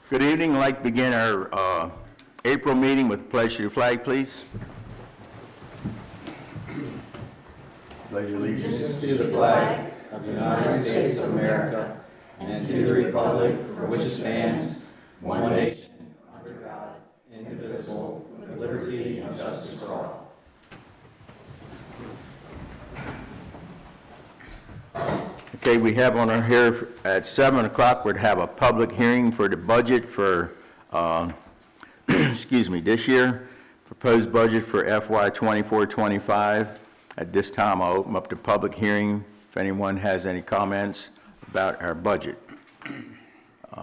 Good evening. I'd like to begin our April meeting with the pledge to the flag, please. Pledge allegiance To the flag of the United States of America and to the republic for which it stands, one nation, under God, indivisible, with liberty and justice for all. Okay, we have on our here at 7 o'clock, we're to have a public hearing for the budget for, this year, proposed budget for FY 24-25. At this time, I'll open up the public hearing if anyone has any comments about our budget.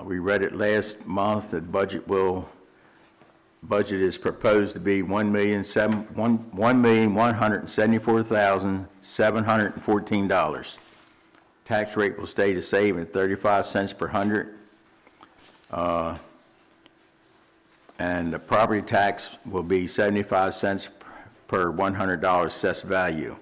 We read it last month. The budget is proposed to be $1,174,714. Tax rate will stay the same at 35 cents per hundred. And the property tax will be 75 cents per $100 assessed value.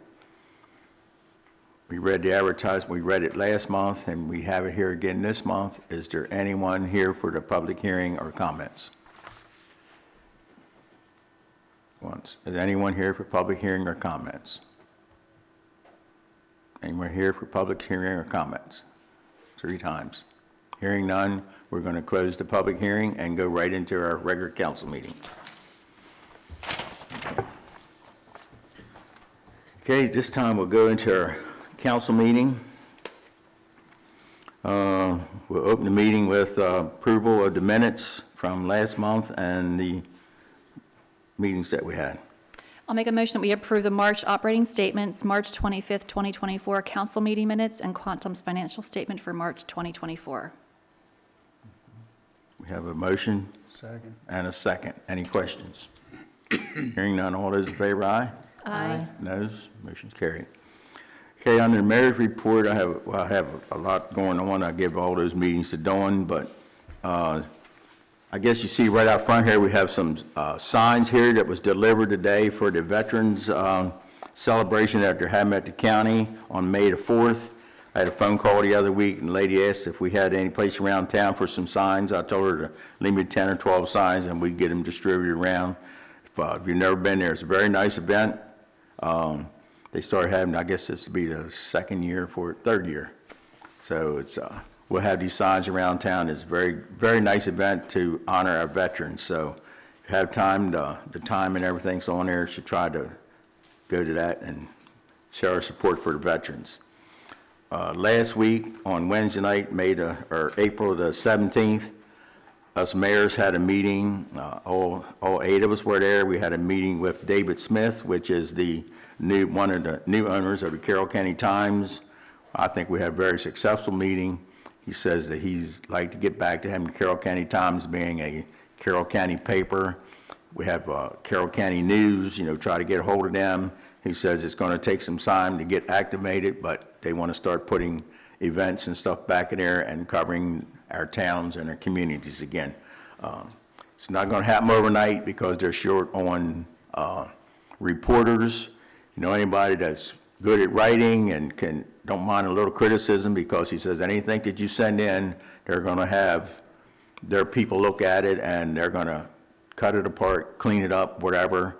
We read the advertisement, we read it last month, and we have it here again this month. Is there anyone here for the public hearing or comments? Once. Is anyone here for public hearing or comments? Anyone here for public hearing or comments? 3 times. Hearing none, we're going to close the public hearing and go right into our regular council meeting. Okay, this time we'll go into our council meeting. We'll open the meeting with approval of the minutes from last month and the meetings that we had. I'll make a motion that we approve the March operating statements, March 25th, 2024 council meeting minutes, and Quantum's financial statement for March 2024. We have a motion. Second. And a second. Any questions? Hearing none, all those in favor, aye? Aye. Noes? Motion's carried. Okay, on the mayor's report, I have a lot going on. I give all those meetings to Dawn, but I guess you see right out front here, we have some signs here that was delivered today for the Veterans celebration that they're having at the county on May the 4th. I had a phone call the other week, and the lady asked if we had any place around town for some signs. I told her to leave me 10 or 12 signs, and we'd get them distributed around. If you've never been there, it's a very nice event. They started having, I guess this will be the third year. So it's we'll have these signs around town. It's a very, very nice event to honor our veterans. So if you have time, the time and everything's on there, you should try to go to that and show our support for the veterans. Last week on Wednesday night, April the 17th, us mayors had a meeting. All 8 of us were there. We had a meeting with David Smith, which is one of the new owners of the Carroll County Times. I think we had a very successful meeting. He says that he's like to get back to having Carroll County Times being a Carroll County paper. We have Carroll County News, try to get a hold of them. He says it's going to take some time to get activated, but they want to start putting events and stuff back in there and covering our towns and our communities again. It's not going to happen overnight because they're short on reporters. Anybody that's good at writing and don't mind a little criticism, because he says anything that you send in, they're going to have their people look at it and they're going to cut it apart, clean it up, whatever,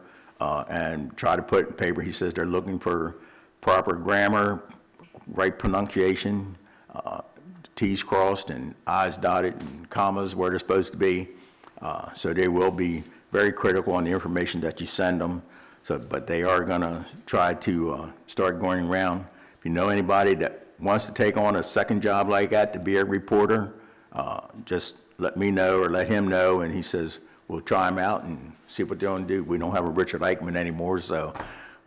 and try to put it in paper. He says they're looking for proper grammar, right pronunciation, T's crossed and I's dotted and commas where they're supposed to be. So they will be very critical on the information that you send them. But they are going to try to start going around. If you know anybody that wants to take on a second job like that to be a reporter, just let me know or let him know, and he says we'll try them out and see what they're going to do. We don't have a Richard Eichman anymore, so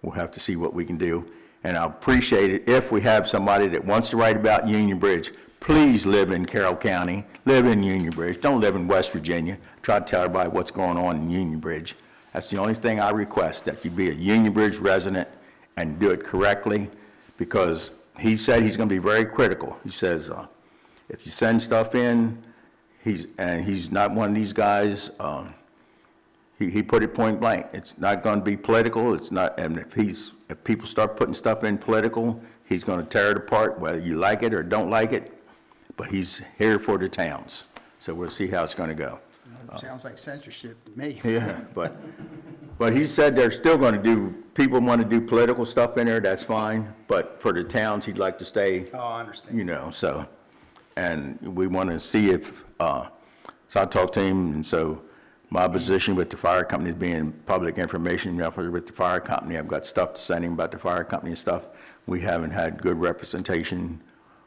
we'll have to see what we can do. And I appreciate it if we have somebody that wants to write about Union Bridge. Please live in Carroll County, live in Union Bridge. Don't live in West Virginia. Try to tell everybody what's going on in Union Bridge. That's the only thing I request, that you be a Union Bridge resident and do it correctly, because he said he's going to be very critical. He says if you send stuff in, he's not one of these guys. He put it point blank. It's not going to be political. It's not. And if people start putting stuff in political, he's going to tear it apart, whether you like it or don't like it. But he's here for the towns. So we'll see how it's going to go. Sounds like censorship to me. Yeah, but he said they're still going to do, people want to do political stuff in there, that's fine, but for the towns, he'd like to stay, Oh, I understand. you know, so, and we want to see if, so I talked to him, and so my position with the fire company is being public information, with the fire company. I've got stuff to send him about the fire company and stuff. We haven't had good representation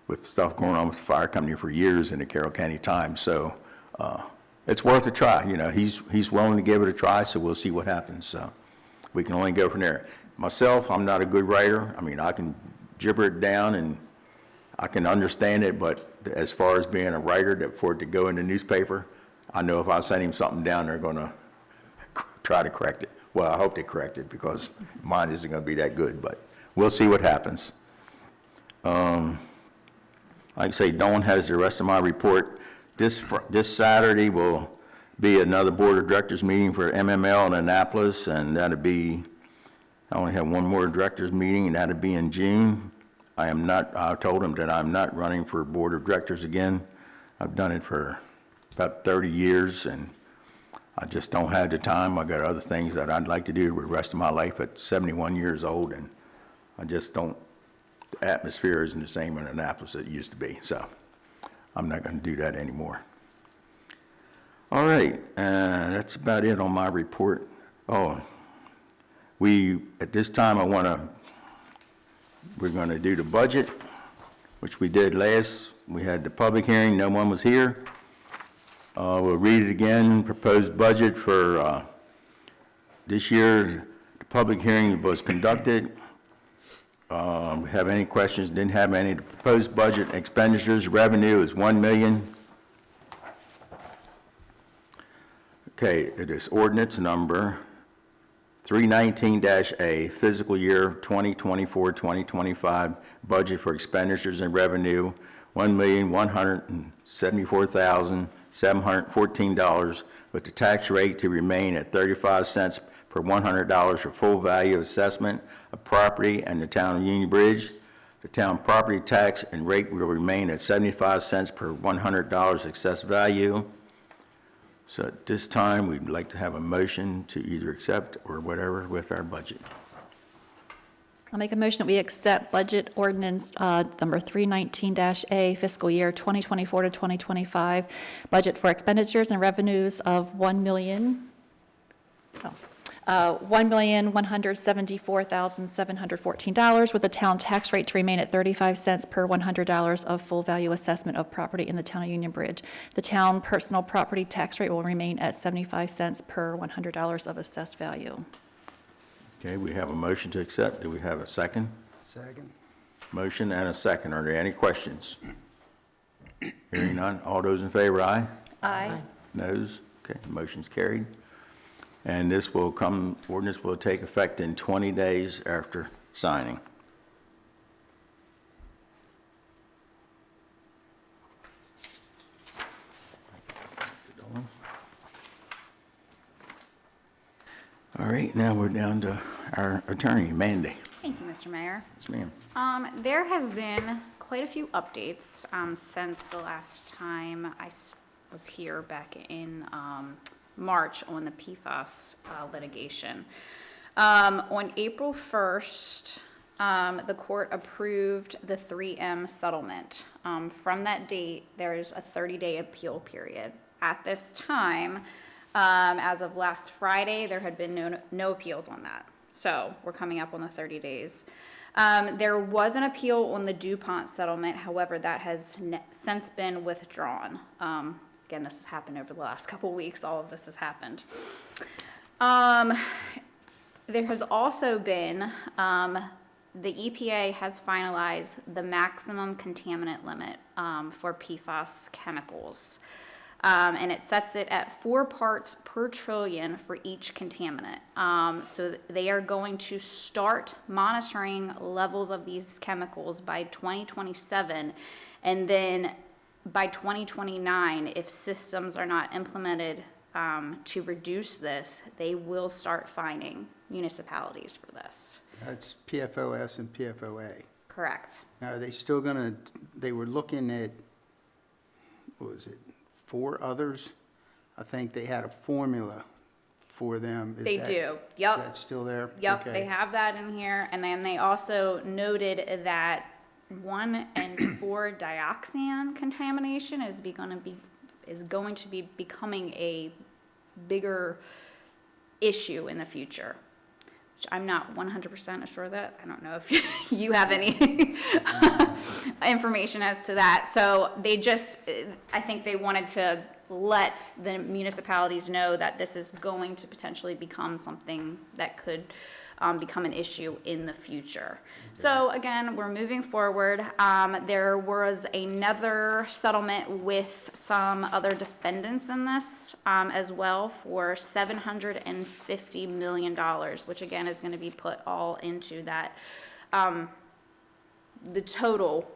with stuff going on with the fire company for years in the Carroll County Times, so, it's worth a try, you know, he's willing to give it a try, so we'll see what happens, so we can only go from there. Myself, I'm not a good writer. I mean, I can gibber it down and I can understand it, but as far as being a writer, that for it to go in the newspaper, I know if I send him something down, they're gonna try to correct it. Well, I hope they correct it, because mine isn't gonna be that good, but we'll see what happens. Like I say, Dawn has the rest of my report. This Saturday will be another Board of Directors meeting for MML in Annapolis, and that'll be, I only have one more Directors meeting, and that'll be in June. I told them that I'm not running for Board of Directors again. I've done it for about 30 years, and I just don't have the time. I got other things that I'd like to do for the rest of my life at 71 years old, and I just don't, the atmosphere isn't the same in Annapolis as it used to be, so I'm not going to do that anymore. All right, that's about it on my report. Oh, at this time, we're going to do the budget, which we did last. We had the public hearing, no one was here. We'll read it again. Proposed budget for this year, the public hearing was conducted. We have any questions? Didn't have any. The proposed budget expenditures revenue is $1 million. Okay, it is ordinance number 319-A, fiscal year 2024-2025, budget for expenditures and revenue, $1,174,714, with the tax rate to remain at 35 cents per $100 for full value assessment of property and the town of Union Bridge. The town property tax and rate will remain at 75 cents per $100 excess value. So at this time, we'd like to have a motion to either accept or whatever with our budget. I'll make a motion that we accept budget ordinance number 319-A, fiscal year 2024 to 2025, budget for expenditures and revenues of $1,174,714, with the town tax rate to remain at 35 cents per $100 of full value assessment of property in the town of Union Bridge. The town personal property tax rate will remain at 75 cents per $100 of assessed value. Okay, we have a motion to accept. Do we have a second? Second. Motion and a second. Are there any questions? Hearing none. All those in favor, aye? Aye. Noes? Okay, the motion's carried. And this ordinance will take effect in 20 days after signing. All right, now we're down to our attorney, Mandy. Thank you, Mr. Mayor. Yes, ma'am. There has been quite a few updates since the last time I was here back in March on the PFAS litigation. On April 1st, the court approved the 3M settlement. From that date, there is a 30-day appeal period. At this time, as of last Friday, there had been no appeals on that. So we're coming up on the 30 days. There was an appeal on the DuPont settlement. However, that has since been withdrawn. Again, this has happened over the last couple weeks. All of this has happened. There has also been, the EPA has finalized the maximum contaminant limit for PFAS chemicals. And it sets it at 4 parts per trillion for each contaminant. So they are going to start monitoring levels of these chemicals by 2027, and then by 2029, if systems are not implemented to reduce this, they will start fining municipalities for this. That's PFOS and PFOA. Correct. Now, are they still gonna, they were looking at, what was it, 4 others. I think they had a formula for them. Is They that- do, yep. That's still there? Yep, Okay. they have that in here, and then they also noted that 1 and 4 dioxin contamination is going to be becoming a bigger issue in the future, which I'm not 100% sure that. I don't know if you have any information as to that. So they just, I think they wanted to let the municipalities know that this is going to potentially become something that could become an issue in the future. So again, we're moving forward. There was another settlement with some other defendants in this as well for $750 million, which again is going to be put all into that, the total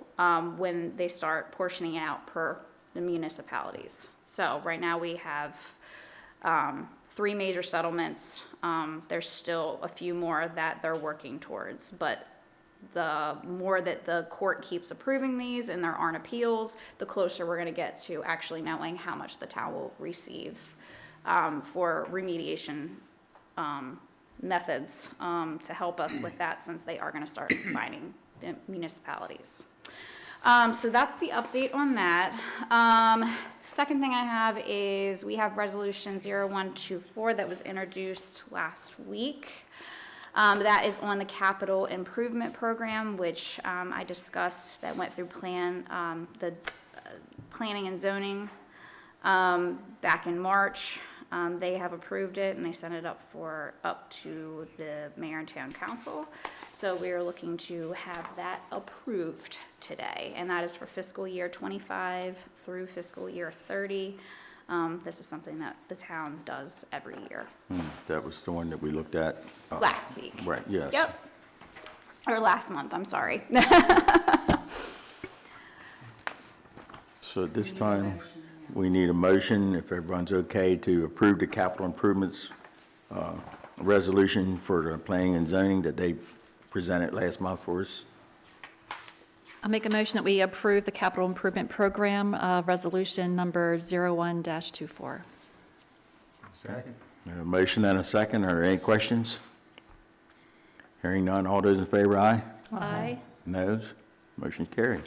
when they start portioning out per the municipalities. So right now we have 3 major settlements. There's still a few more that they're working towards, but the more that the court keeps approving these and there aren't appeals, the closer we're gonna get to actually knowing how much the town will receive for remediation methods to help us with that, since they are gonna start fining the municipalities. So that's the update on that. Second thing I have is we have resolution 0124 that was introduced last week. That is on the capital improvement program, which I discussed, that went through planning and zoning back in March. They have approved it and they sent it up to the mayor and town council. So we are looking to have that approved today, and that is for fiscal year 25 through fiscal year 30. This is something that the town does every year. That was the one that we looked at. Last week. Right, yes. Yep. Or last month, I'm sorry. So at this time, we need a motion, if everyone's okay, to approve the capital improvements resolution for the planning and zoning that they presented last month for us. I'll make a motion that we approve the capital improvement program, resolution number 01-24. Second. A motion and a second. Are there any questions? Hearing none, all those in favor, aye? Aye. Noes? Motion carried.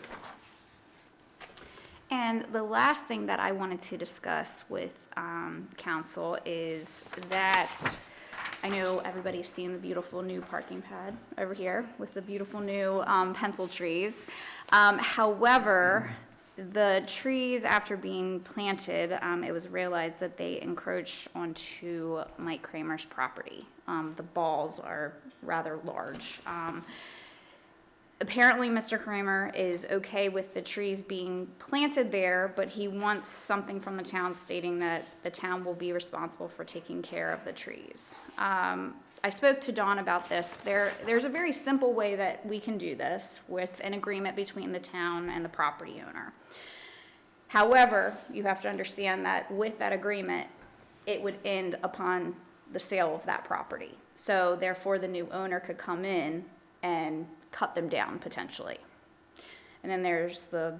And the last thing that I wanted to discuss with council is that I know everybody's seen the beautiful new parking pad over here with the beautiful new pencil trees. However, the trees, after being planted, it was realized that they encroach onto Mike Kramer's property. The balls are rather large. Apparently, Mr. Kramer is okay with the trees being planted there, but he wants something from the town stating that the town will be responsible for taking care of the trees. I spoke to Dawn about this. There's a very simple way that we can do this with an agreement between the town and the property owner. However, you have to understand that with that agreement, it would end upon the sale of that property. So therefore, the new owner could come in and cut them down potentially. And then there's the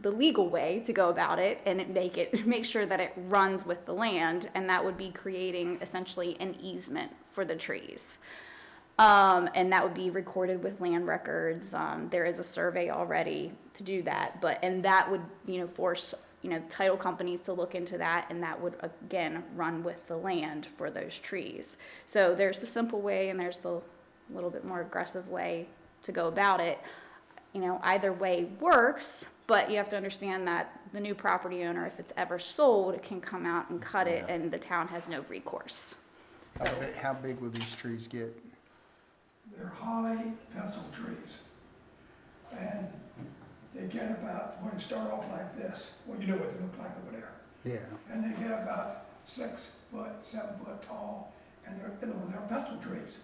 legal way to go about it and make sure that it runs with the land, and that would be creating essentially an easement for the trees. And that would be recorded with land records. There is a survey already to do that, and that would, force, title companies to look into that, and that would again run with the land for those trees. So there's the simple way and there's the little bit more aggressive way to go about it. Either way works, but you have to understand that the new property owner, if it's ever sold, can come out and cut it, and the town has no recourse. How big will these trees get? They're holly pencil trees. And they get about, when you start off like this, well, you know what they look like over there. Yeah. And they get about 6 foot, 7 foot tall, and they're pencil trees.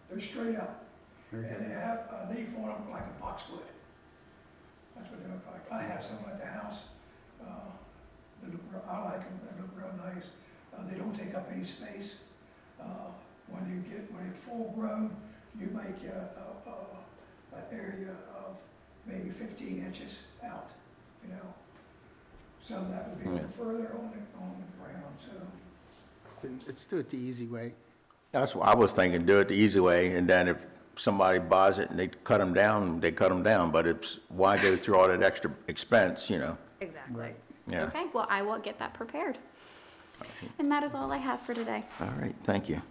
They're straight up. And they have a leaf on them like a boxwood. That's what they look like. I have some at the house. I like them, they look real nice. They don't take up any space. When you're full grown, you make an area of maybe 15 inches out, some that would be a little further on the ground, so. Then let's do it the easy way. That's what I was thinking, do it the easy way, and then if somebody buys it and they cut them down, they cut them down, but it's, why go through all that extra expense, you know? Exactly. Yeah. Okay, well, I will get that prepared. And that is all I have for today. All right, thank you.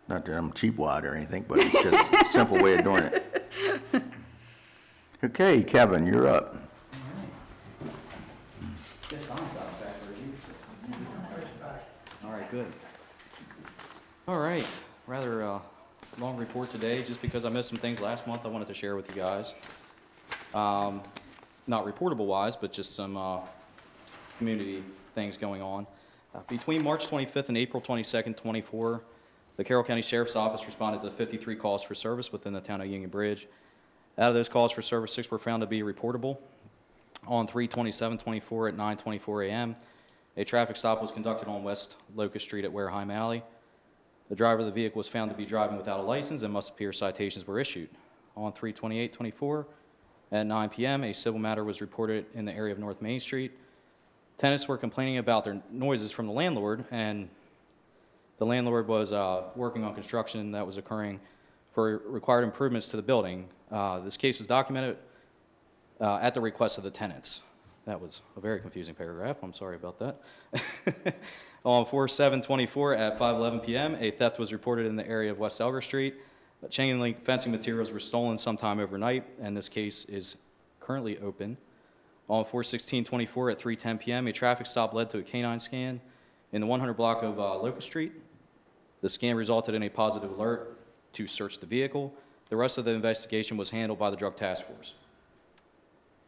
Not that I'm cheap-wad or anything, but it's just a simple way of doing it. Okay, Kevin, you're up. All right, good. All right, rather long report today, just because I missed some things last month I wanted to share with you guys. Not reportable wise, but just some community things going on. Between March 25th and April 22nd, 24, the Carroll County Sheriff's Office responded to 53 calls for service within the town of Union Bridge. Out of those calls for service, 6 were found to be reportable. On 3/27/24 at 9:24 a.m., a traffic stop was conducted on West Locust Street at Wareheim Alley. The driver of the vehicle was found to be driving without a license and must appear citations were issued. On 3/28/24 at 9 p.m., a civil matter was reported in the area of North Main Street. Tenants were complaining about their noises from the landlord, and the landlord was working on construction that was occurring for required improvements to the building. This case was documented at the request of the tenants. That was a very confusing paragraph. I'm sorry about that. On 4/7/24 at 5:11 p.m., a theft was reported in the area of West Elger Street. Chain link fencing materials were stolen sometime overnight, and this case is currently open. On 4/16/24 at 3:10 p.m., a traffic stop led to a canine scan in the 100 block of Locust Street. The scan resulted in a positive alert to search the vehicle. The rest of the investigation was handled by the Drug Task Force.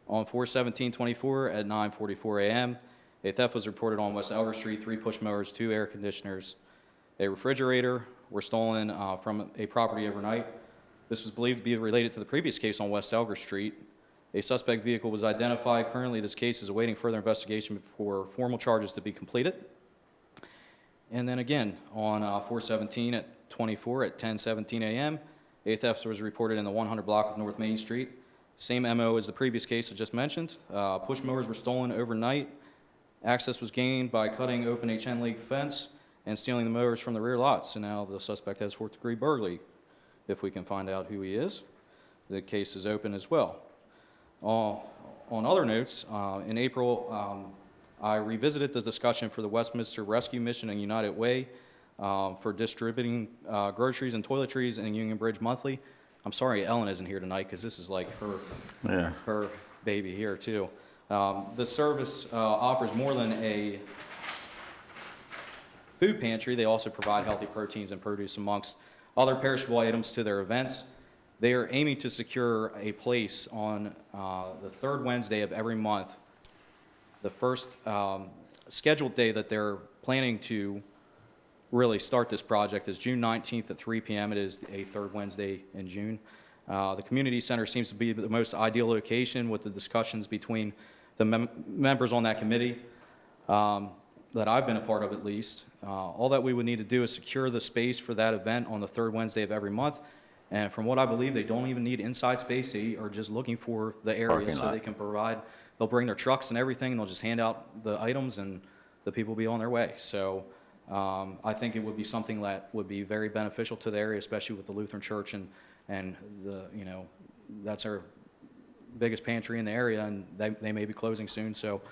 On 4/17/24 at 9:44 a.m., a theft was reported on West Elger Street. 3 push mowers, 2 air conditioners, a refrigerator were stolen from a property overnight. This was believed to be related to the previous case on West Elger Street. A suspect vehicle was identified. Currently, this case is awaiting further investigation for formal charges to be completed. And then again, on 4/17/24 at 10:17 a.m., a theft was reported in the 100 block of North Main Street. Same MO as the previous case I just mentioned. Push mowers were stolen overnight. Access was gained by cutting open a chain link fence and stealing the mowers from the rear lot. So now the suspect has 4th-degree burglary, if we can find out who he is. The case is open as well. On other notes, in April, I revisited the discussion for the Westminster Rescue Mission and United Way for distributing groceries and toiletries in Union Bridge monthly. I'm sorry Ellen isn't here tonight because this is like her baby here too. The service offers more than a food pantry. They also provide healthy proteins and produce amongst other perishable items to their events. They are aiming to secure a place on the 3rd Wednesday of every month. The first scheduled day that they're planning to really start this project is June 19th at 3 p.m. It is a 3rd Wednesday in June. The community center seems to be the most ideal location with the discussions between the members on that committee that I've been a part of at least. All that we would need to do is secure the space for that event on the 3rd Wednesday of every month. And from what I believe, they don't even need inside space. They are just looking for the area Parking so lot. they can provide. They'll bring their trucks and everything, and they'll just hand out the items, and the people will be on their way. So I think it would be something that would be very beneficial to the area, especially with the Lutheran Church and the, you know, that's our biggest pantry in the area, and they may be closing soon. So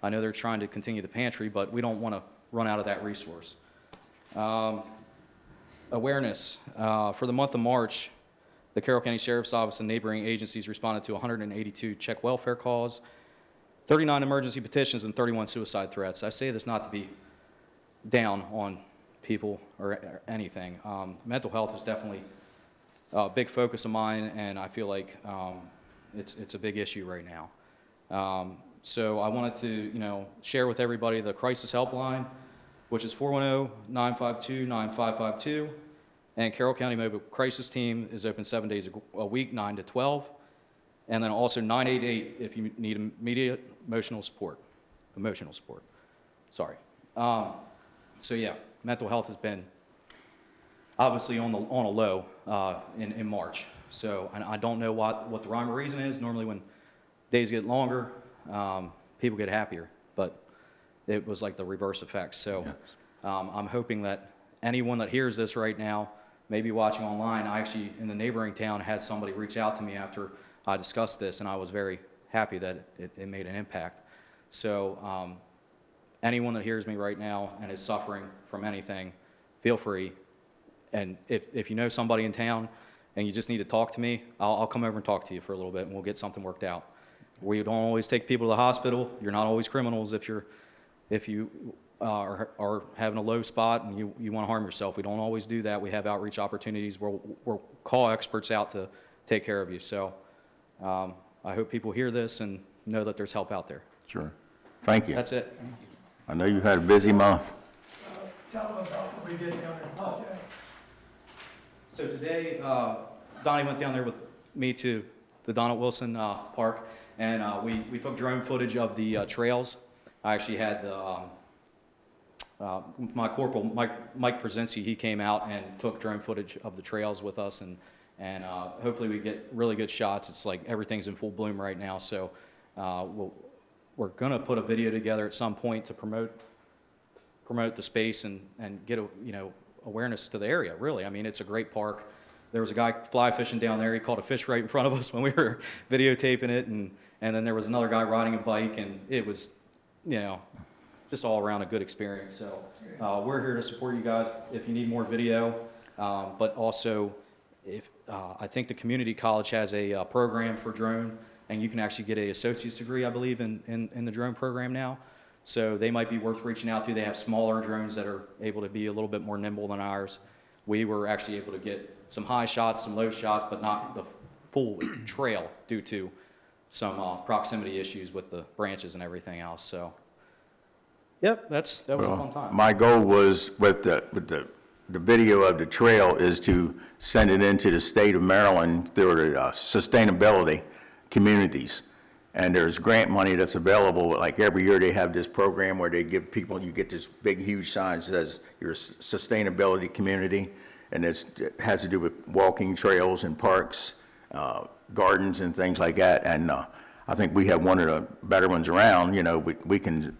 I know they're trying to continue the pantry, but we don't want to run out of that resource. Awareness. For the month of March, the Carroll County Sheriff's Office and neighboring agencies responded to 182 check welfare calls, 39 emergency petitions, and 31 suicide threats. I say this not to be down on people or anything. Mental health is definitely a big focus of mine, and I feel like it's a big issue right now. So I wanted to, you know, share with everybody the crisis helpline, which is 410-952-9552, and Carroll County Mobile Crisis Team is open 7 days a week, 9 to 12, and then also 988 if you need immediate emotional support. Sorry. So yeah, mental health has been obviously on a low in March. So, and I don't know what the rhyme or reason is. Normally when days get longer, people get happier, but it was like the reverse effect. So I'm hoping that anyone that hears this right now, maybe watching online, I actually, in the neighboring town, had somebody reach out to me after I discussed this, and I was very happy that it made an impact. So anyone that hears me right now and is suffering from anything, feel free. And if you know somebody in town and you just need to talk to me, I'll come over and talk to you for a little bit, and we'll get something worked out. We don't always take people to the hospital. You're not always criminals if you are having a low spot and you want to harm yourself. We don't always do that. We have outreach opportunities where we'll call experts out to take care of you. So I hope people hear this and know that there's help out there. Sure. Thank you. That's it. I know you've had a busy month. Tell them about what we did down there today. So today, Donnie went down there with me to the Donald Wilson Park, and we took drone footage of the trails. I actually had my corporal, Mike Przenski, he came out and took drone footage of the trails with us, and hopefully we get really good shots. It's like everything's in full bloom right now, so we're going to put a video together at some point to promote the space and get awareness to the area, really. I mean, it's a great park. There was a guy fly fishing down there. He caught a fish right in front of us when we were videotaping it, and then there was another guy riding a bike, and it was, just all around a good experience. So we're here to support you guys if you need more video, but also I think the community college has a program for drone, and you can actually get an associate's degree, I believe, in the drone program now. So they might be worth reaching out to. They have smaller drones that are able to be a little bit more nimble than ours. We were actually able to get some high shots, some low shots, but not the full trail due to some proximity issues with the branches and everything else. So, yep, that was a fun time. My goal was with the video of the trail is to send it into the state of Maryland through the sustainability communities. And there's grant money that's available. Like every year they have this program where they give people, you get this big, huge sign that says you're a sustainability community. And it has to do with walking trails and parks, gardens and things like that. And I think we have one of the better ones around. We can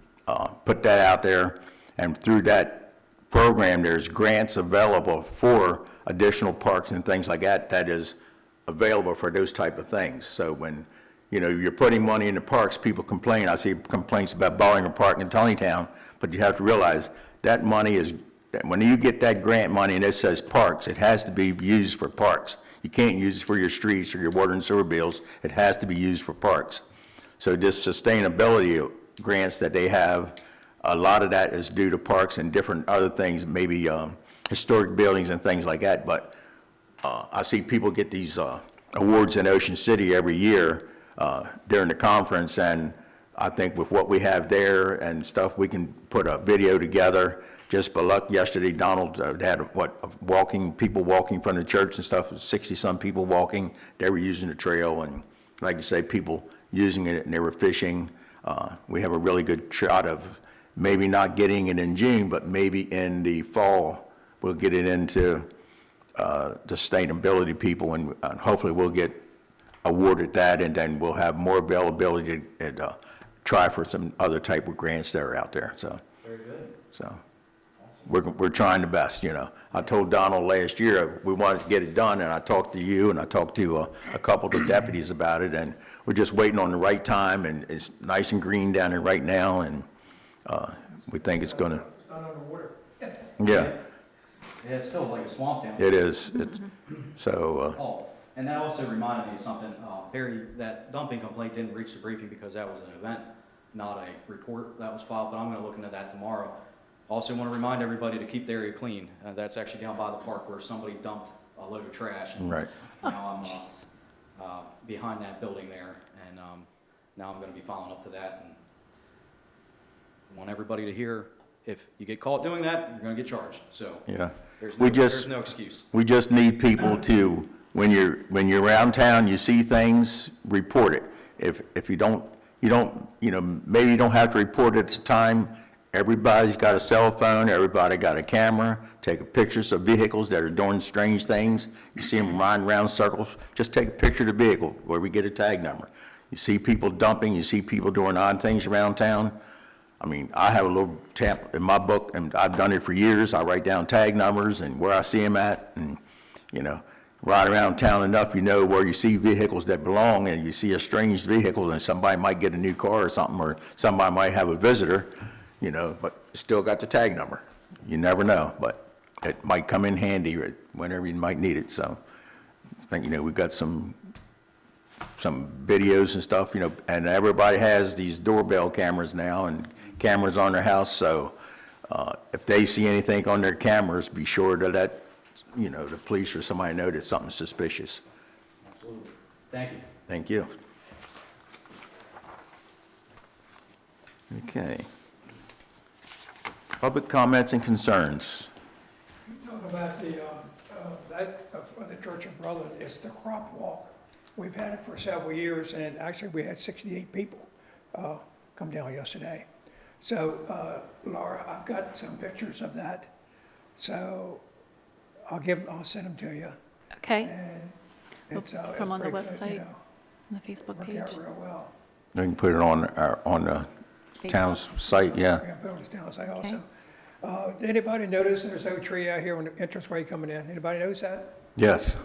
put that out there. And through that program, there's grants available for additional parks and things like that that is available for those type of things. So when you're putting money in the parks, people complain. I see complaints about Ballinger Park in Tonytown, but you have to realize that money is, when you get that grant money and it says parks, it has to be used for parks. You can't use it for your streets or your water and sewer bills. It has to be used for parks. So this sustainability grants that they have, a lot of that is due to parks and different other things, maybe historic buildings and things like that. But I see people get these awards in Ocean City every year during the conference, and I think with what we have there and stuff, we can put a video together. Just for luck, yesterday Donald had people walking from the church and stuff, 60-some people walking. They were using the trail, and like I say, people using it, and they were fishing. We have a really good shot of maybe not getting it in June, but maybe in the fall we'll get it into the sustainability people, and hopefully we'll get awarded that, and then we'll have more availability to try for some other type of grants that are out there. So, Very good. So we're trying the best. I told Donald last year we wanted to get it done, and I talked to you, and I talked to a couple of the deputies about it, and we're just waiting on the right time, and it's nice and green down there right now, and we think it's going to. It's not underwater. Yeah, Yeah, it's still like a swamp down. it is. It's so. And that also reminded me of something, Perry, that dumping complaint didn't reach the briefing because that was an event, not a report that was filed, but I'm going to look into that tomorrow. Also want to remind everybody to keep the area clean. That's actually down by the park where somebody dumped a load of trash. And Right. now I'm behind that building there, and now I'm going to be following up to that. And I want everybody to hear, if you get caught doing that, you're going to get charged. So Yeah. there's no excuse. We just need people to, when you're around town, you see things, report it. If you don't, maybe you don't have to report it at the time. Everybody's got a cell phone, everybody got a camera, take pictures of vehicles that are doing strange things. You see them riding around circles, just take a picture of the vehicle where we get a tag number. You see people dumping, you see people doing odd things around town. I mean, I have a little tab in my book, and I've done it for years. I write down tag numbers and where I see them at, and, you know, ride around town enough, you know where you see vehicles that belong, and you see a strange vehicle, and somebody might get a new car or something, or somebody might have a visitor, you know, but still got the tag number. You never know, but it might come in handy whenever you might need it, so I think, you know, we've got some videos and stuff, you know, and everybody has these doorbell cameras now and cameras on their house, so if they see anything on their cameras, be sure to let, you know, the police or somebody know that something's suspicious. Absolutely. Thank you. Thank you. Okay. Public comments and concerns. Talk about for the Church of Brotherhood, it's the crop walk. We've had it for several years, and actually we had 68 people come down yesterday. So, Laura, I've got some pictures of that, so I'll send them to you. Okay, And it's, put 'em on the pretty good, website. you know, on the Facebook worked page. out real well. We can put it on the town's site, yeah. We're gonna put it on the town site also. Did anybody notice there's no tree out here on the entranceway coming in? Anybody notice that? Yes,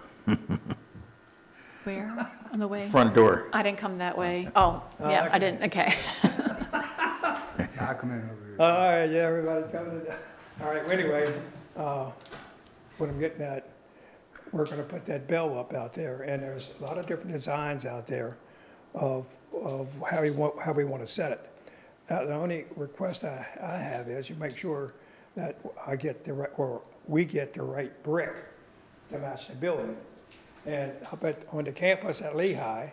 Where? On the way? front door. I didn't come that way. Oh, yeah, I didn't, okay. I come in over here. All right, yeah, everybody coming. All right, well, anyway, what I'm getting at, we're gonna put that bell up out there, and there's a lot of different designs out there of how we want to set it. The only request I have is you make sure that I get the right, or we get the right brick to match the building. And up on the campus at Lehigh,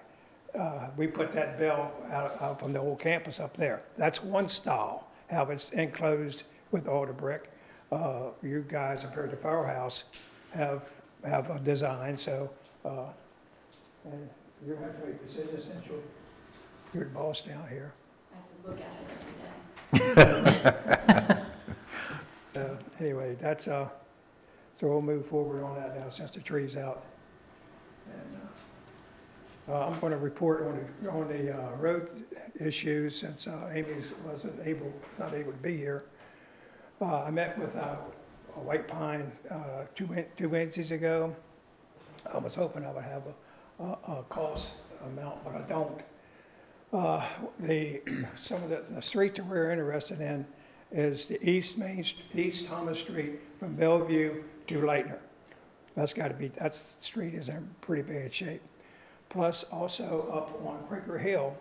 we put that bell out from the old campus up there. That's one style, how it's enclosed with all the brick. You guys up here at the firehouse have a design, so, and you have to make decisions since you're the boss down here. I have to look at it every day. Anyway, that's, so we'll move forward on that now since the tree's out. And I'm going to report on the road issues since Amy not able to be here. I met with White Pine 2 Wednesdays ago. I was hoping I would have a cost amount, but I don't. Some of the streets that we're interested in is the East Thomas Street from Bellevue to Lightner. That street is in pretty bad shape. Plus also up on Quaker Hill,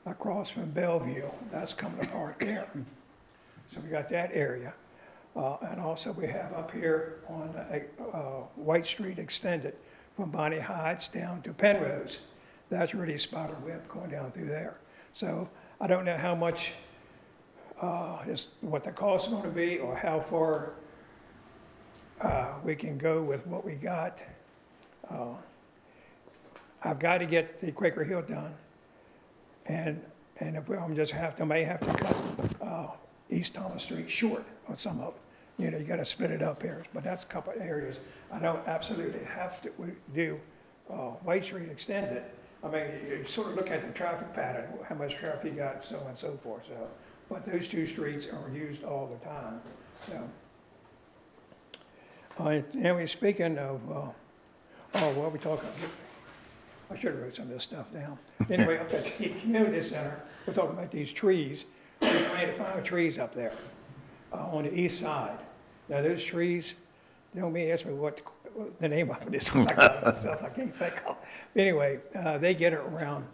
across from Bellevue, that's coming apart there. So we got that area. And also we have up here on White Street extended from Bonnie Heights down to Penrose. That's really a spider web going down through there. So I don't know how much what the cost is going to be or how far we can go with what we got. I've got to get the Quaker Hill done. And if we may have to cut East Thomas Street short on some of it. You know, you got to split it up here, but that's a couple of areas. I don't absolutely have to do White Street extended. I mean, you sort of look at the traffic pattern, how much traffic you got, so on and so forth. So, but those two streets are used all the time. So, and we're speaking of, what we talking about? I should have wrote some of this stuff down. Anyway, up at the community center, we're talking about these trees. We planted 5 trees up there on the east side. Now those trees, don't ask me what the name of it is. I can't think of. Anyway, they get around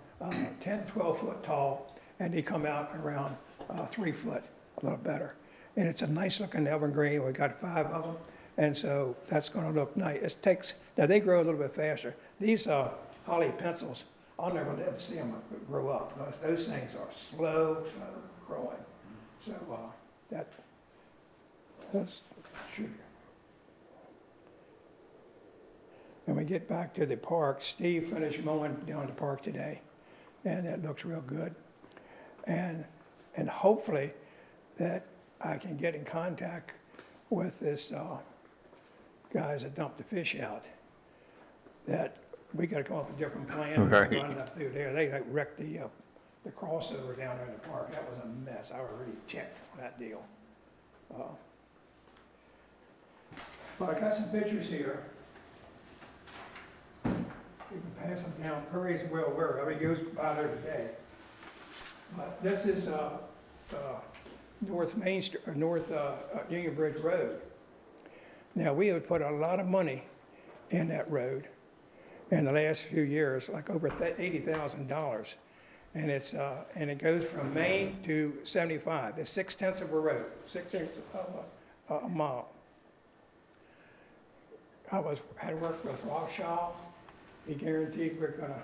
10, 12 foot tall, and they come out around 3 foot, a little better. And it's a nice looking evergreen. We got 5 of them, and so that's going to look nice. Now they grow a little bit faster. These holly pencils, I'll never live to see them grow up. Those things are slow growing. So that's true. When we get back to the park, Steve finished mowing down the park today, and it looks real good. And hopefully that I can get in contact with this guys that dumped the fish out. That we gotta come up with a different plan. Right. Run up through there. They like wrecked the crossover down there in the park. That was a mess. I already checked on that deal. But I got some pictures here. You can pass them down. Prairie's well aware of it. He goes by there today. But this is North Main Street, or North Union Bridge Road. Now, we have put a lot of money in that road in the last few years, like over $80,000. And it's, and it goes from Main to 75. It's 6/10 of a road, 6/10 of a mile. Had worked with Rob Shaw. He guaranteed we're gonna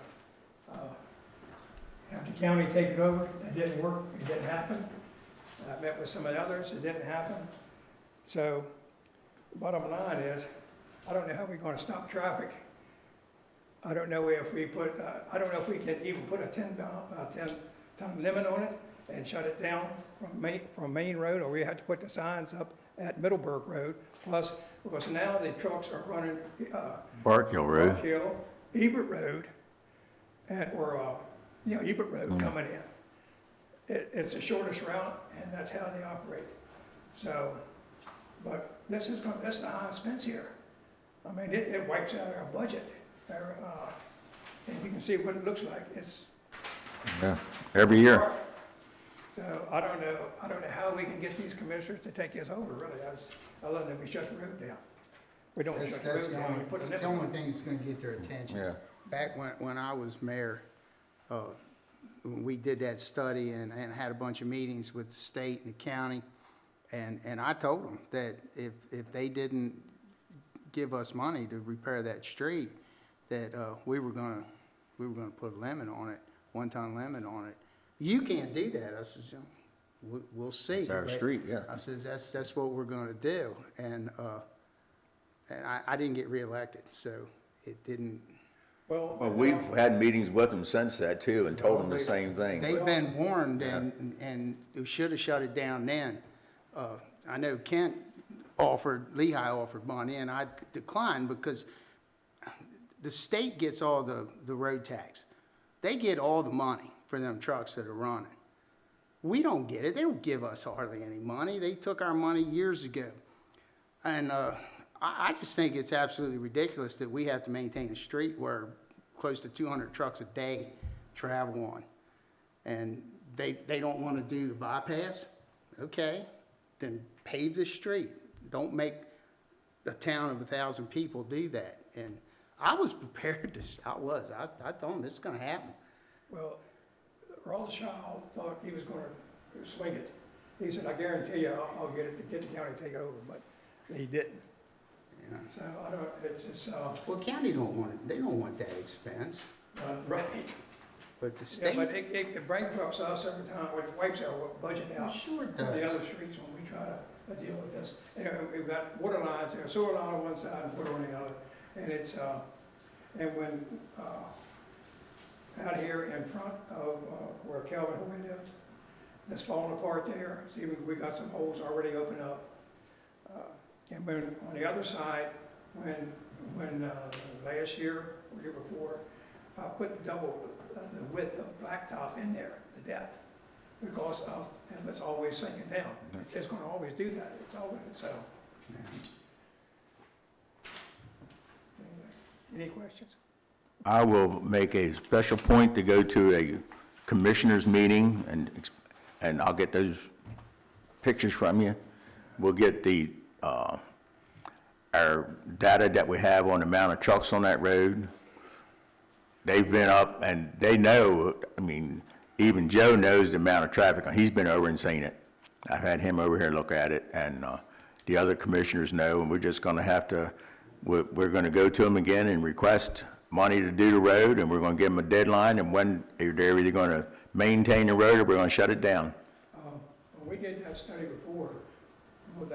have the county take it over. That didn't work, it didn't happen. I met with some of the others, it didn't happen. So, bottom line is, I don't know how we're gonna stop traffic. I don't know if we put, I don't know if we can even put a 10-ton limit on it and shut it down from Main Road, or we have to put the signs up at Middleburg Road. Plus, because now the trucks are running, Bark Hill Road. Park Hill, Ebert Road, Ebert Road coming in. It's the shortest route, and that's how they operate. So, but this is the high expense here. I mean, it wipes out our budget. And you can see what it looks like. It's Yeah, every year. So I don't know how we can get these commissioners to take this over, really, other than we shut the road down. We don't shut the road down, we put a That's limit the on only it. thing that's gonna get their attention. Yeah. Back when I was mayor, we did that study and had a bunch of meetings with the state and the county. And I told them that if they didn't give us money to repair that street, that we were gonna put a limit on it, 1-ton limit on it. You can't do that. I says, we'll see. It's our But street, yeah. I says, that's what we're gonna do. And I didn't get realized, so it didn't. Well, we've had meetings with them since that too, and told them the same thing. They've been warned, and we should have shut it down then. I know Kent Lehigh offered money, and I declined because the state gets all the road tax. They get all the money for them trucks that are running. We don't get it. They don't give us hardly any money. They took our money years ago. And I just think it's absolutely ridiculous that we have to maintain a street where close to 200 trucks a day travel on. And they don't want to do the bypass. Okay, then pave the street. Don't make a town of 1,000 people do that. And I was prepared to, I told them this is going to happen. Well, Rawls Shaw thought he was gonna swing it. He said, I guarantee you, I'll get the county to take over, but he didn't. You know. So I don't, it's just, Well, county don't want it. They don't want that expense. right. But the Yeah, state, but it bankrupts us every time, it wipes our budget out. Sure it On the does. other streets when we try to deal with this. You know, we've got water lines there, sewer line on one side and water on the other. And it's, and when, out here in front of where Kelvin Hoy lived, that's falling apart there. See, we got some holes already opened up. And when, on the other side, when last year, or year before, I put double the width of blacktop in there, the depth, because of, and it's always sinking down. It's gonna always do that, it's always, so. Anyway, any questions? I will make a special point to go to a commissioners' meeting, and I'll get those pictures from you. We'll get the, our data that we have on the amount of trucks on that road. They've been up, and they know, I mean, even Joe knows the amount of traffic. He's been over and seen it. I've had him over here look at it, and the other commissioners know, and we're just gonna have to, we're gonna go to them again and request money to do the road, and we're gonna give them a deadline, and when they're either gonna maintain the road or we're gonna shut it down. When we did that study before, well,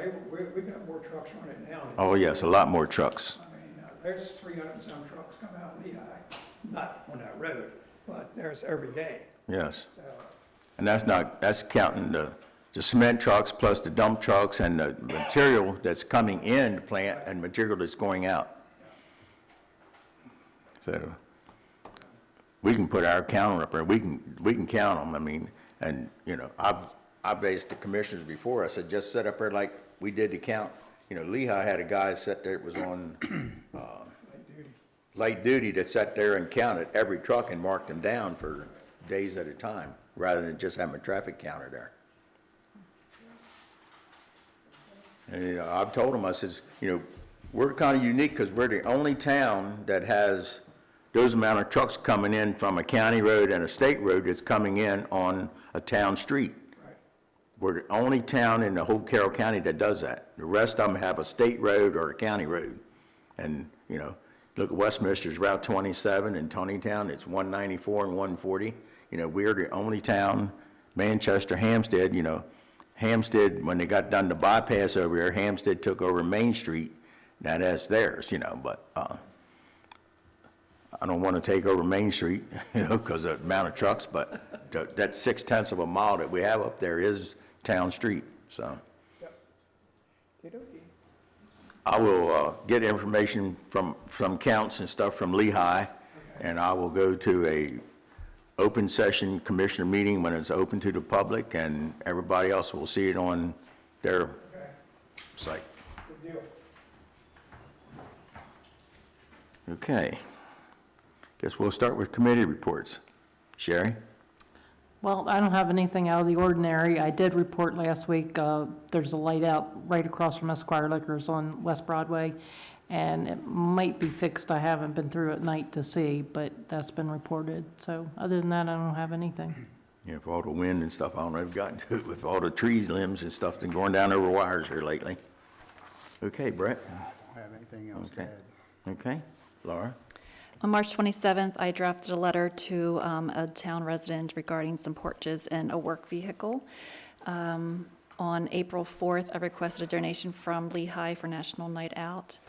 we got more trucks running now. Oh, yes, a lot more trucks. I mean, there's 300 and some trucks come out of Lehigh, not on that road, but there's every day. Yes. So, And that's counting the cement trucks plus the dump trucks and the material that's coming in the plant and material that's going out. So we can put our counter up there, we can count them, I mean, and, you know, I've asked the commissioners before, I said, just sit up there like we did to count. You know, Lehigh had a guy sit there that was on, light duty that sat there and counted every truck and marked them down for days at a time, rather than just having a traffic counter there. And, you know, I've told them, I says, you know, we're kind of unique because we're the only town that has those amount of trucks coming in from a county road and a state road that's coming in on a town street. We're the only town in the whole Carroll County that does that. The rest of them have a state road or a county road. And, you know, look at Westminster's Route 27 in Tonytown, it's 194 and 140. You know, we're the only town, Manchester, Hampstead, you know, Hampstead, when they got done the bypass over here, Hampstead took over Main Street. Now that's theirs, you know, but I don't want to take over Main Street, you know, because of the amount of trucks, but that 0.6 of a mile that we have up there is town street, so. I will get information from counts and stuff from Lehigh, and I will go to a open session commissioner meeting when it's open to the public, and everybody else will see it on their site. Good deal. Okay. Guess we'll start with committee reports. Sherry? Well, I don't have anything out of the ordinary. I did report last week, there's a light out right across from Esquire Liquors on West Broadway, and it might be fixed. I haven't been through at night to see, but that's been reported. So other than that, I don't have anything. Yeah, with all the wind and stuff, I don't know if you've gotten to it, with all the trees, limbs and stuff been going down over wires here lately. Okay, Brett? I don't have anything else to Okay. add. Okay. Laura? On March 27th, I drafted a letter to a town resident regarding some porches and a work vehicle. On April 4th, I requested a donation from Lehigh for National Night Out.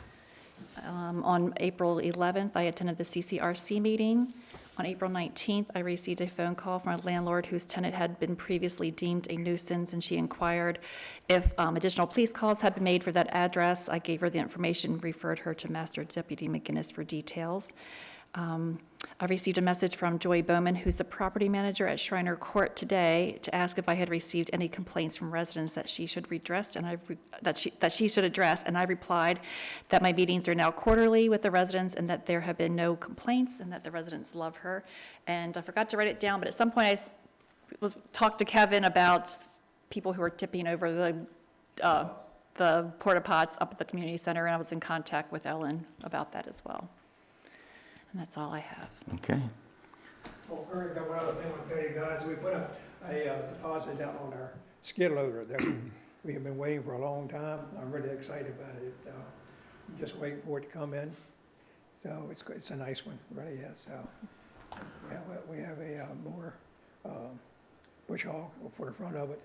On April 11th, I attended the CCRC meeting. On April 19th, I received a phone call from a landlord whose tenant had been previously deemed a nuisance, and she inquired if additional police calls had been made for that address. I gave her the information, referred her to Master Deputy McGinnis for details. I received a message from Joy Bowman, who's the property manager at Shriner Court today, to ask if I had received any complaints from residents that she should redress, and that she should address. And I replied that my meetings are now quarterly with the residents, and that there have been no complaints, and that the residents love her. And I forgot to write it down, but at some point I talked to Kevin about people who are tipping over the porta pots up at the community center, and I was in contact with Ellen about that as well. And that's all I have. Okay. Well, Kurt, got one other thing I want to tell you guys. We put a deposit down on our skid loader that we have been waiting for a long time. I'm really excited about it. I'm just waiting for it to come in. So it's a nice one, it really is. So we have a more bush hog for the front of it.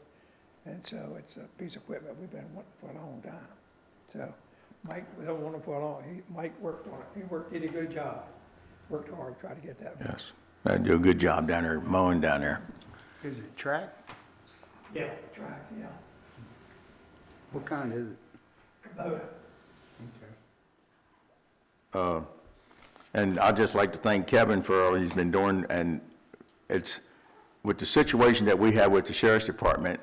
And so it's a piece of equipment we've been wanting for a long time. So Mike, we don't want to put on, Mike worked on it. He did a good job. Worked hard to try to get that. Yes. I do a good job down there, mowing down there. Is it track? Yeah, track, yeah. What kind is it? Kubota. Okay. And I'd just like to thank Kevin for all he's been doing, and it's, with the situation that we have with the sheriff's department,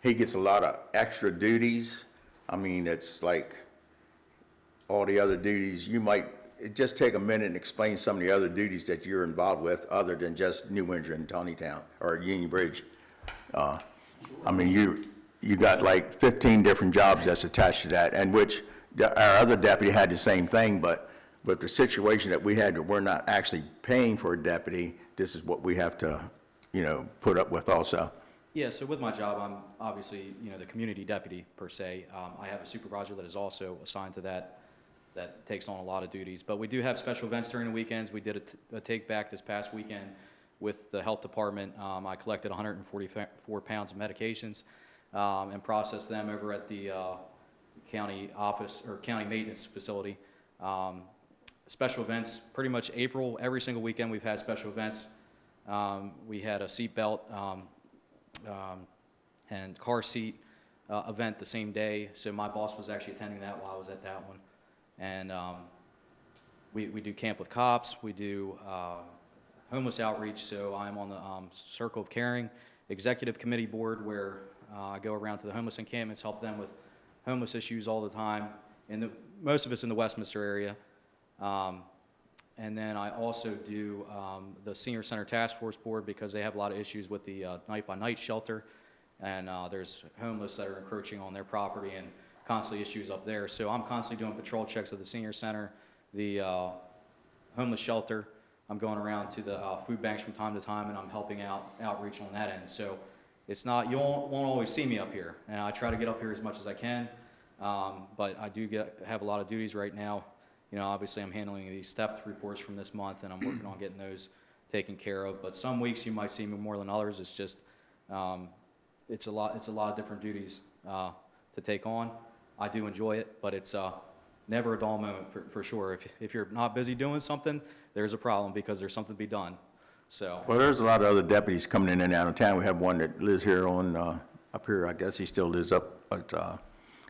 he gets a lot of extra duties. I mean, it's like all the other duties, you might, just take a minute and explain some of the other duties that you're involved with, other than just New Windsor and Tonytown, or Union Bridge. I mean, you got like 15 different jobs that's attached to that, and which our other deputy had the same thing, but with the situation that we had, that we're not actually paying for a deputy, this is what we have to, you know, put up with also. Yeah, so with my job, I'm obviously, you know, the community deputy per se. I have a supervisor that is also assigned to that takes on a lot of duties. But we do have special events during the weekends. We did a take back this past weekend with the health department. I collected 144 pounds of medications and processed them over at the county office or county maintenance facility. Special events, pretty much April, every single weekend we've had special events. We had a seatbelt and car seat event the same day. So my boss was actually attending that while I was at that one. And we do Camp with Cops, we do homeless outreach, so I'm on the Circle of Caring Executive Committee Board, where I go around to the homeless encampments, help them with homeless issues all the time, and most of it's in the Westminster area. And then I also do the Senior Center Task Force Board, because they have a lot of issues with the night-by-night shelter, and there's homeless that are encroaching on their property and constantly issues up there. So I'm constantly doing patrol checks at the Senior Center, the homeless shelter. I'm going around to the food banks from time to time, and I'm helping outreach on that end. So it's not, you won't always see me up here, and I try to get up here as much as I can, but I do have a lot of duties right now. You know, obviously I'm handling these theft reports from this month, and I'm working on getting those taken care of. But some weeks you might see me more than others. It's just, it's a lot of different duties to take on. I do enjoy it, but it's never a dull moment for sure. If you're not busy doing something, there's a problem, because there's something to be done. So. Well, there's a lot of other deputies coming in and out of town. We have one that lives here on, up here, I guess he still lives up at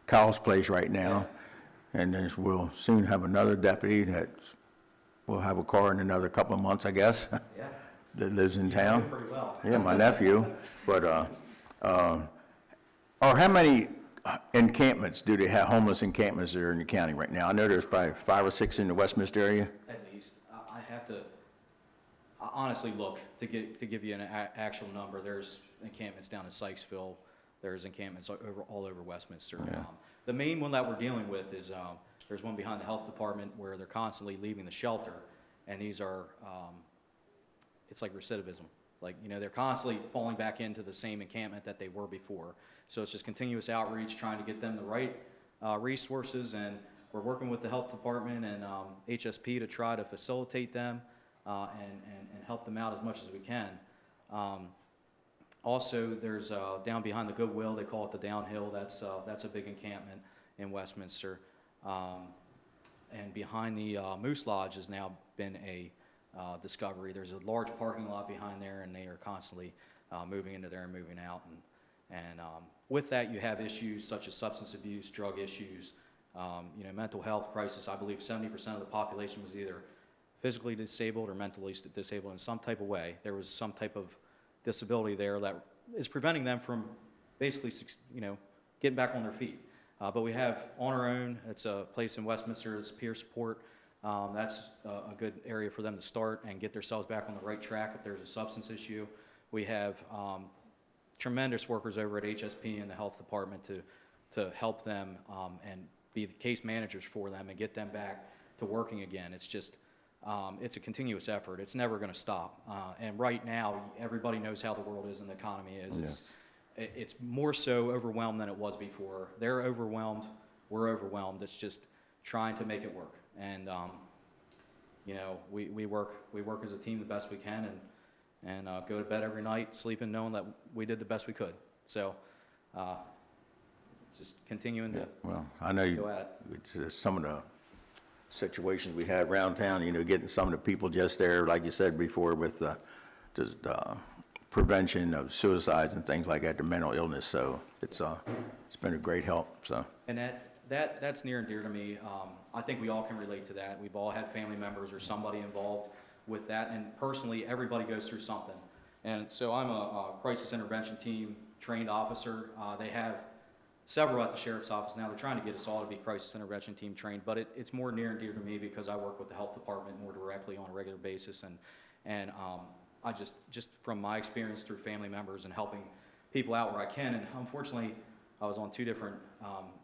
Carroll's place right now. And then we'll soon have another deputy that will have a car in another couple of months, I guess, Yeah. that lives in town. Pretty well. Yeah, my nephew. But, or how many encampments do they have, homeless encampments there in the county right now? I know there's probably 5 or 6 in the Westminster area. At least. I have to honestly look to give you an actual number. There's encampments down in Sykesville. There's encampments all over Westminster. Yeah. The main one that we're dealing with is there's one behind the health department where they're constantly leaving the shelter, and these are it's like recidivism. Like, you know, they're constantly falling back into the same encampment that they were before. So it's just continuous outreach, trying to get them the right resources, and we're working with the health department and HSP to try to facilitate them and help them out as much as we can. Also, there's down behind the Goodwill, they call it the Downhill. That's a big encampment in Westminster. And behind the Moose Lodge has now been a discovery. There's a large parking lot behind there, and they are constantly moving into there and moving out. And with that, you have issues such as substance abuse, drug issues, you know, mental health crisis. I believe 70% of the population was either physically disabled or mentally disabled in some type of way. There was some type of disability there that is preventing them from basically, you know, getting back on their feet. But we have On Our Own. It's a place in Westminster. It's peer support. That's a good area for them to start and get themselves back on the right track if there's a substance issue. We have tremendous workers over at HSP and the health department to help them and be the case managers for them and get them back to working again. It's just, it's a continuous effort. It's never going to stop. And right now, everybody knows how the world is and the economy is. Yes. It's more so overwhelmed than it was before. They're overwhelmed. We're overwhelmed. It's just trying to make it work. And, you know, we work as a team the best we can, and go to bed every night sleeping knowing that we did the best we could. So just continuing to Well, I know go at it. it's some of the situations we had around town, you know, getting some of the people just there, like you said before, with the prevention of suicides and things like that, the mental illness. So it's been a great help. So. And that's near and dear to me. I think we all can relate to that. We've all had family members or somebody involved with that, and personally, everybody goes through something. And so I'm a crisis intervention team trained officer. They have several at the sheriff's office now. They're trying to get us all to be crisis intervention team trained, but it's more near and dear to me because I work with the health department more directly on a regular basis, and I just from my experience through family members and helping people out where I can. And unfortunately, I was on 2 different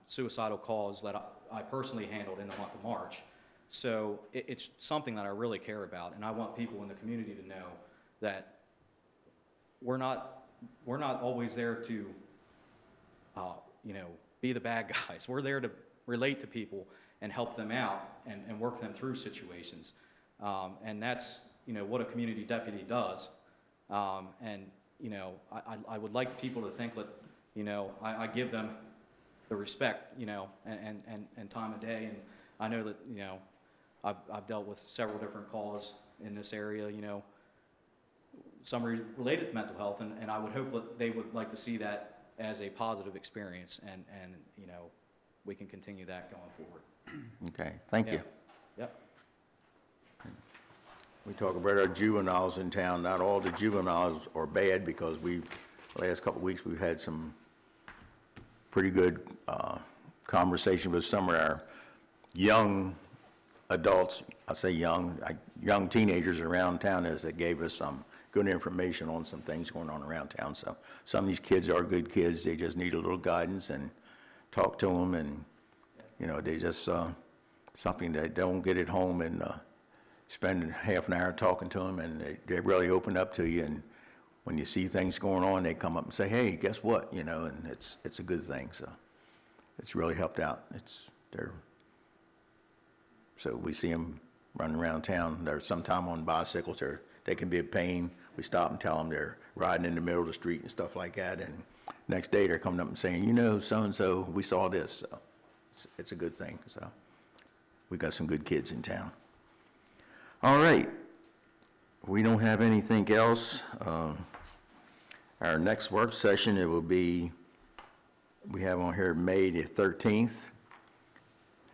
suicidal calls that I personally handled in the month of March. So it's something that I really care about, and I want people in the community to know that we're not always there to, you know, be the bad guys. We're there to relate to people and help them out and work them through situations. And that's, you know, what a community deputy does. And, you know, I would like people to think that, you know, I give them the respect, you know, and time of day. And I know that, you know, I've dealt with several different calls in this area, you know, some related to mental health, and I would hope that they would like to see that as a positive experience, and you know, we can continue that going forward. Okay, thank you. Yep. We talk about our juveniles in town. Not all the juveniles are bad, because last couple of weeks, we've had some pretty good conversation with some of our young adults. I say young teenagers around town, as they gave us some good information on some things going on around town. So some of these kids are good kids. They just need a little guidance, and talk to them, and, they just, something they don't get at home, and spend half an hour talking to them, and they really open up to you. And when you see things going on, they come up and say, hey, guess what, and it's a good thing. So it's really helped out. So we see them running around town. They're sometime on bicycles. They can be a pain. We stop and tell them they're riding in the middle of the street and stuff like that. And next day they're coming up and saying, so-and-so, we saw this. So it's a good thing. So we got some good kids in town. All right. We don't have anything else. Our next work session, it will be, we have on here May the 13th.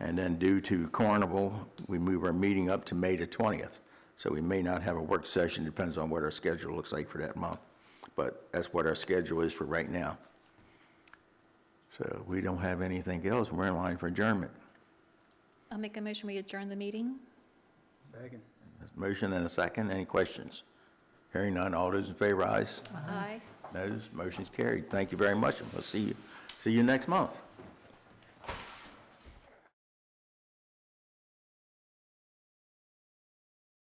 And then due to Carnival, we move our meeting up to May the 20th. So we may not have a work session, depends on what our schedule looks like for that month. But that's what our schedule is for right now. So we don't have anything else. We're in line for adjournment. I'll make a motion, we adjourn the meeting. Second. Motion and a second. Any questions? Hearing none, all those in favor, ayes. Aye. Noes, motion's carried. Thank you very much, and we'll see you next month.